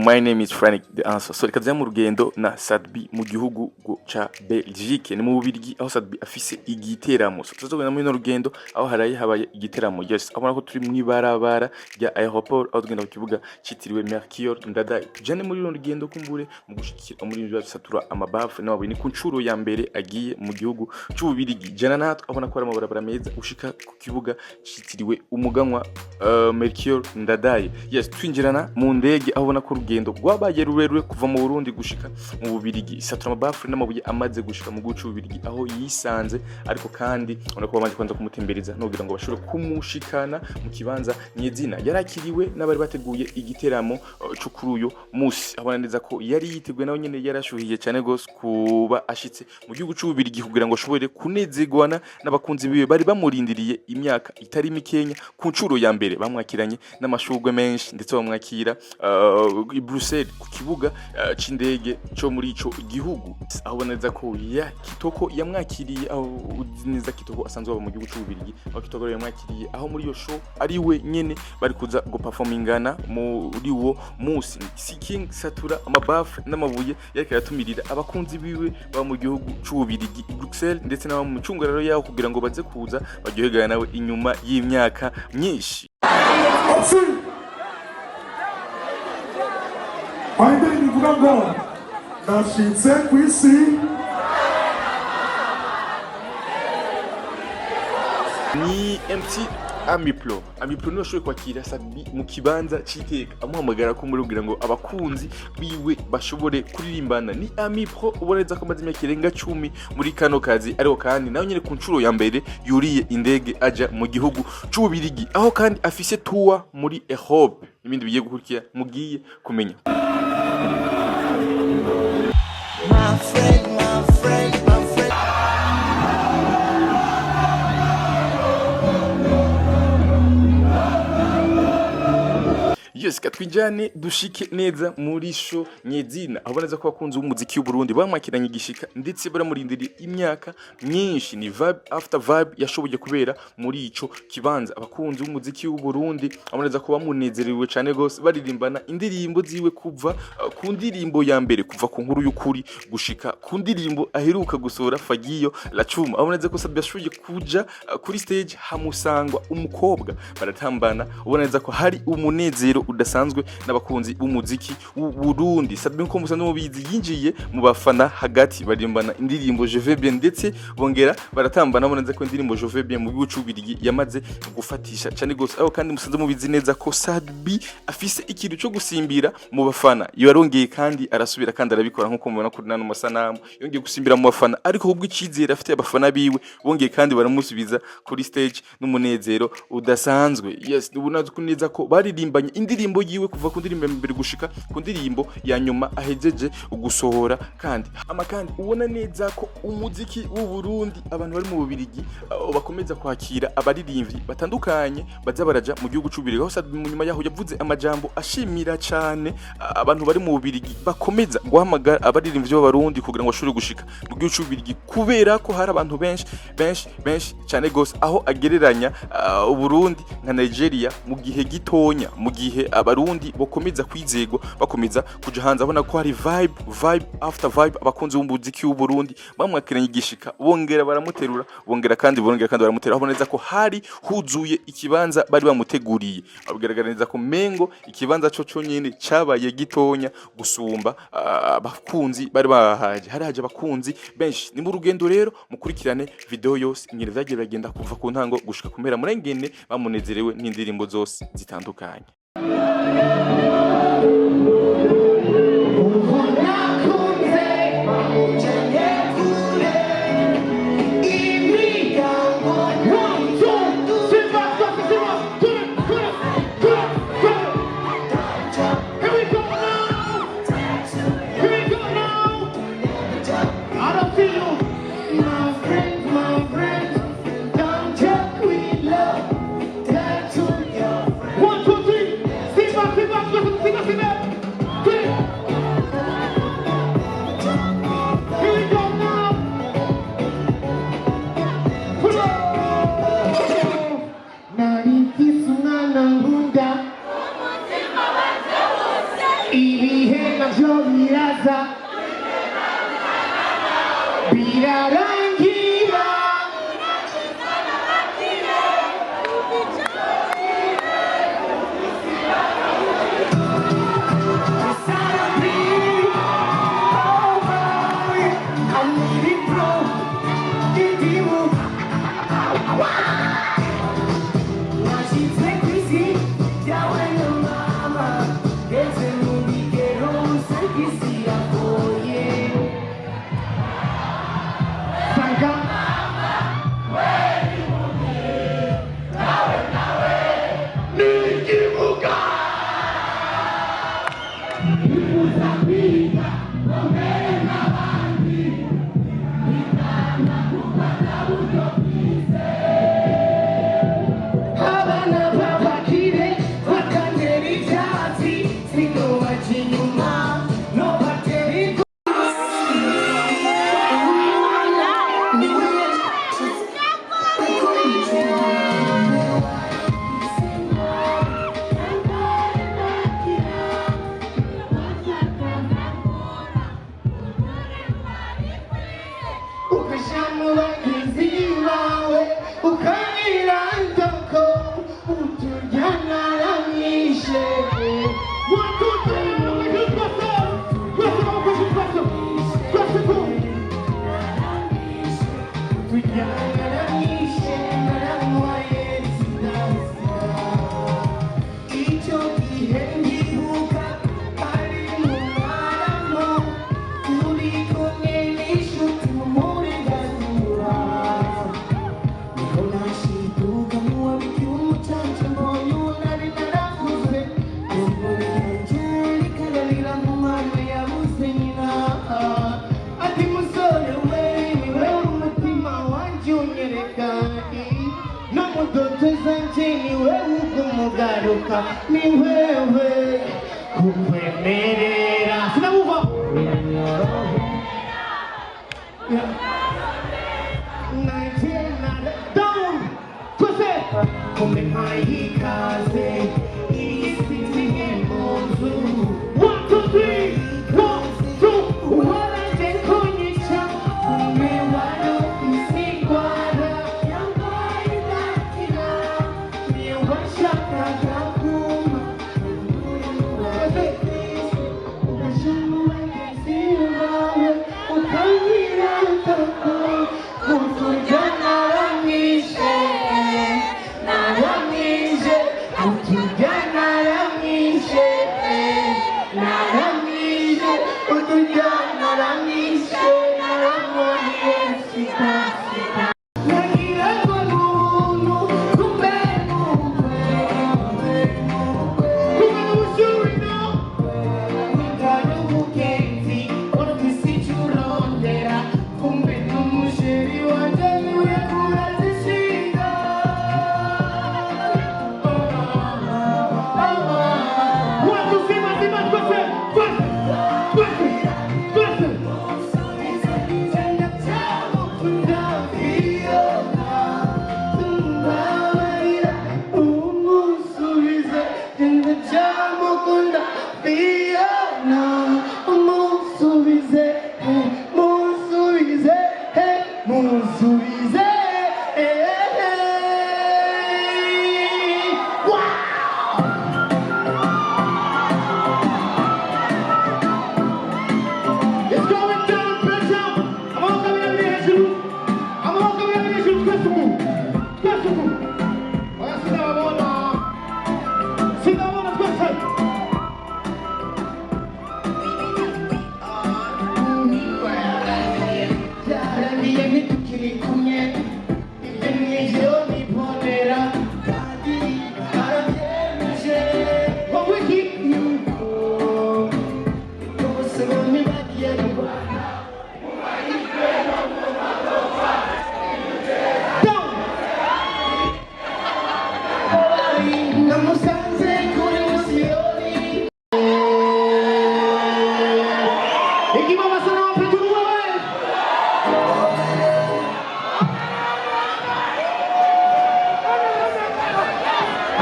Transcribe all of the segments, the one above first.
my name is Frank the answer. So reka mu rugendo na SAT B mu gihugu ca Belgique ni mu Bubirigi aho SAT B afise igiteramo. So tuzogenda muri no rugendo aho habaye igiteramo. Yes, abona ko turi mu ibarabara rya aeroport aho tugenda ku kibuga citiriwe Mercure Ndadaye. Tujane muri no rugendo kumbure mu gushikira muri ibyo satura amabafu n'ababuye ni ku ncuro ya mbere agiye mu gihugu c'Ububirigi. Jana natwe abona ko ari amabarabara meza ushika ku kibuga citiriwe umuganwa Mercure Ndadaye. Yes, twinjirana mu ndege aho ubona ko urugendo rwabaye rurerure kuva mu Burundi gushika mu Bubirigi. Isatura amabafu n'amabuye amaze gushika mu gucu Bubirigi aho yisanze, ariko kandi ubona ko bamaze kwanza kumutembereza no kugira ngo bashobore kumushikana mu kibanza nyezina. Yarakiriwe n'abari bateguye igiteramo cyo kuri uyo musi. Abona neza ko yari yiteguye nawe nyene yarashuhiye cyane gose kuba ashitse mu gihugu c'Ububirigi kugira ngo ashobore kunezegwana n'abakunzi biwe bari bamurindiriye imyaka itari mikenya. Ku ncuro ya mbere bamwakiranye n'amashurwe menshi ndetse bamwakira i Bruxelles ku kibuga c'indege cyo muri ico gihugu. Aho boneza ko ya Kitoko yamwakiriye, aho neza Kitoko asanzwe aba mu gihugu c'Ububirigi, aho Kitoko yamwakiriye aho muri iyo show ari we nyene bari kuza go performingana muri uwo musi. King satura amabafu n'amabuye yareka yatumirira abakunzi biwe ba mu gihugu c'Ububirigi i Bruxelles ndetse n'aba mu cungararo yaho kugira ngo baze kuza baryohegana nawe inyuma y'imyaka myinshi. Aide nivuga ngo nashitse kwisi ni MC Amiplo niwe ashoboye kwakira SAT B mu kibanza c'iteka, amuhamagara ko muri kugira ngo abakunzi biwe bashobore kuririmbana. Ni Amipro uboneza ko amaze imyaka irenga 10 muri kano kazi, ariko kandi nawe nyene ku ncuro ya mbere yuriye indege aja mu gihugu c'Ububirigi, aho kandi afise tour muri Europe. Ibindi bigiye gukurikira mugiye kumenya. My friend. Yes, katwijane dushike neza muri show nyezina. Aboneza ko bakunze umuziki w'u Burundi bamwakiranye igishika ndetse baramurindiriye imyaka myinshi. Ni vibe after vibe yashoboye kubera muri ico kibanza. Abakunzi b'umuziki w'u Burundi aboneza ko bamunezerewe cyane gose baririmbana indirimbo ziwe kuva ku ndirimbo ya mbere, kuva ku nkuru y'ukuri gushika ku ndirimbo aheruka gusora Fagiyo la Chuma. Aboneza ko SAT B yashoboye kuja kuri stage hamusangwa umukobwa baratambana. Uboneza ko hari umunezero udasanzwe n'abakunzi b'umuziki w'u Burundi. SAT B ko musanzwe mubizi yinjiye mu bafana hagati barimbana indirimbo Je vais bien ndetse bongera baratambana. Boneza ko indirimbo Je vais bien mu gihugu c'Ububirigi yamaze gufatisha cyane gose, aho kandi musanzwe mubizi neza ko SAT B afise ikintu cyo gusimbira mu bafana. Yarongeye kandi arasubira kandi arabikora nkuko mubona kuri nano masanamu, yongeye gusimbira mu bafana, ariko kubwo icizere afite abafana biwe bongeye kandi baramusubiza kuri stage n'umunezero udasanzwe. Yes, ubunazi kuneza ko baririmbanye indirimbo yiwe kuva ku ndirimbo mbere gushika ku ndirimbo ya nyuma ahejeje gusohora. Kandi ubona neza ko umuziki w'u Burundi abantu bari mu Bubirigi bakomeza kwakira abaririmbyi batandukanye baza baraja mu gihugu c'Ububirigi. Aho SAT B mu nyuma yaho yavuze amajambo ashimira cyane abantu bari mu Bubirigi bakomeza guhamagara abaririmbyi b'abarundi kugira ngo bashobore gushika mu gihugu c'Ububirigi, kubera ko hari abantu benshi cyane gose, aho agereranya u Burundi nka Nigeria mu gihe gitonya, mu gihe abarundi bakomeza kwizegwa bakomeza kuja hanze. Abona ko hari vibe after vibe. Abakunzi b'umuziki w'u Burundi bamwakiranye igishika bongera baramuterura bongera kandi baramuterura. Aboneza ko hari huzuye ikibanza bari bamuteguriye. Abigaragara neza ko mengo ikibanza cyo nyene cabaye gitonya gusumba abakunzi bari bahaje. Hari haje abakunzi benshi. Ni mu rugendo rero mukurikirane video yose ingene vyagiye bagenda kuva ku ntango gushika kumera murengene bamunezerewe n'indirimbo zose zitandukanye. Ibiri biraza birarangira ni wewe kukwemerera sinamuva kumbe haikaze isitini munzu 1 2 3 1 2 waraje kunyica kumbe wano isigwara yangoye dakira niyo washakaga kuma ukashamuwegezirawe ukanyira tako kutujana wamishe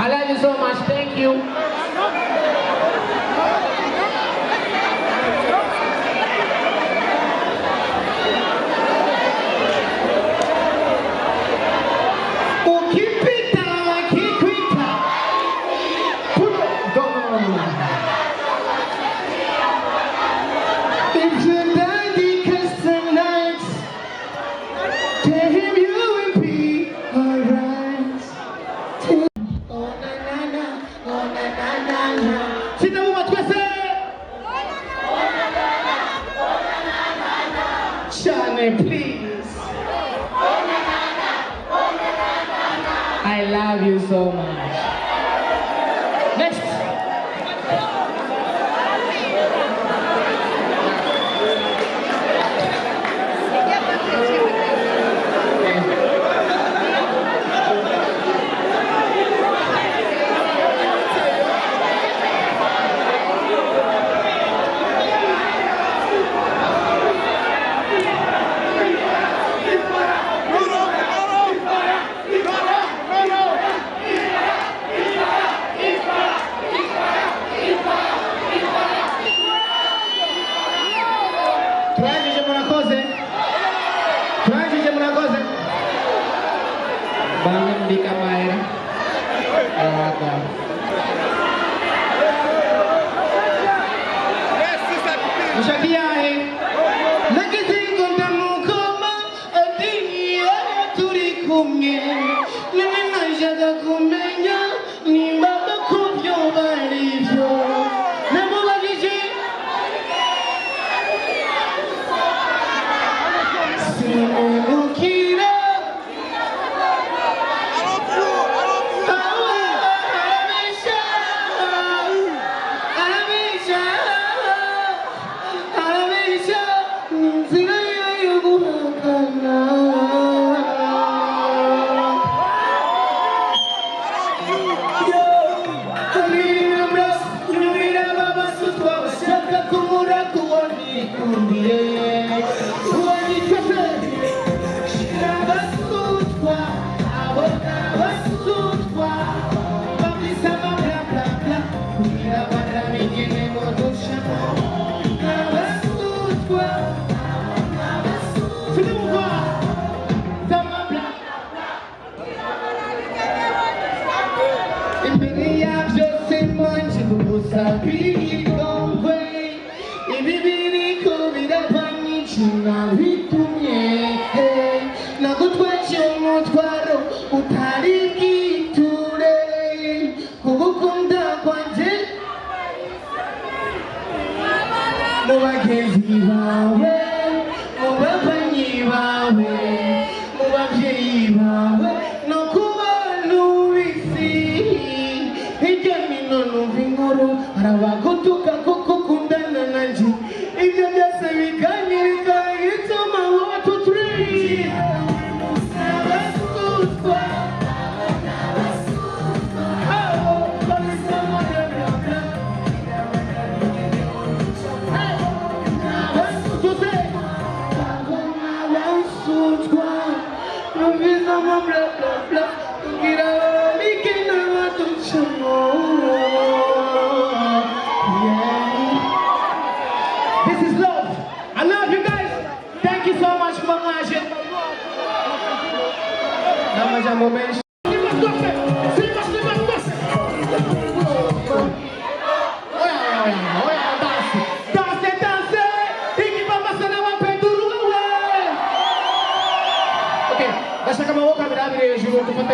I love you so much. Thank you. love you so much. Next. Bangun di kamar. Mushakiyahe. Nagizingo ndamukoma adiye turi kumwe. None najaga kumenya nimba bakubyo barivyo. Namubajije Simukira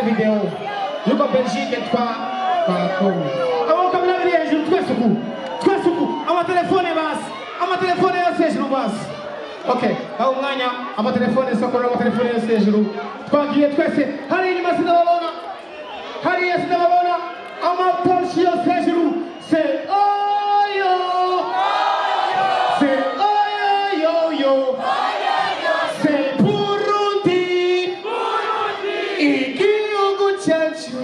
video. Look up Belgique et toi. Avant comme la vidéo, je très soukou. Très soukou. À ma téléphone est basse. À ma téléphone est assez je basse. Ok. À mon gagnant. À ma téléphone est sokolo. À ma téléphone est assez je. Toi qui es très c'est. Harry ni masina babona. Harry est na babona. À ma Porsche est assez je. C'est oh yo. C'est oh yo yo. C'est Burundi. Iki chachu.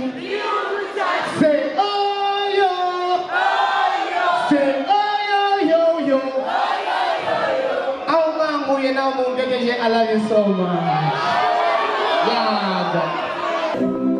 Say oh yo. Say oh yo yo. Oh man, you know, I love you so much. Yeah.